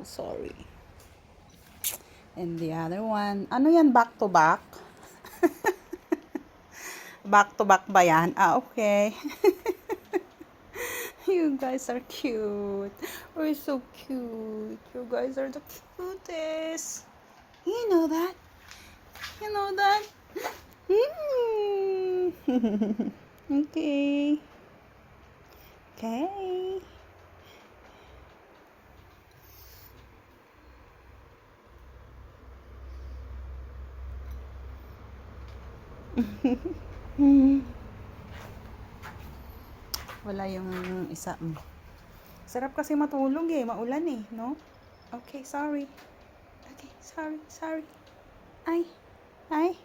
sorry. And the other one, ano yan, back to back? Back to back ba yan? Ah, okay. You guys are cute. We're so cute. You guys are the cutest. You know that? You know that? Okay. Okay. Wala yung isa. Sarap kasi matulog eh. Maulan eh, no? Okay, sorry. Okay, sorry. Ay. Ay.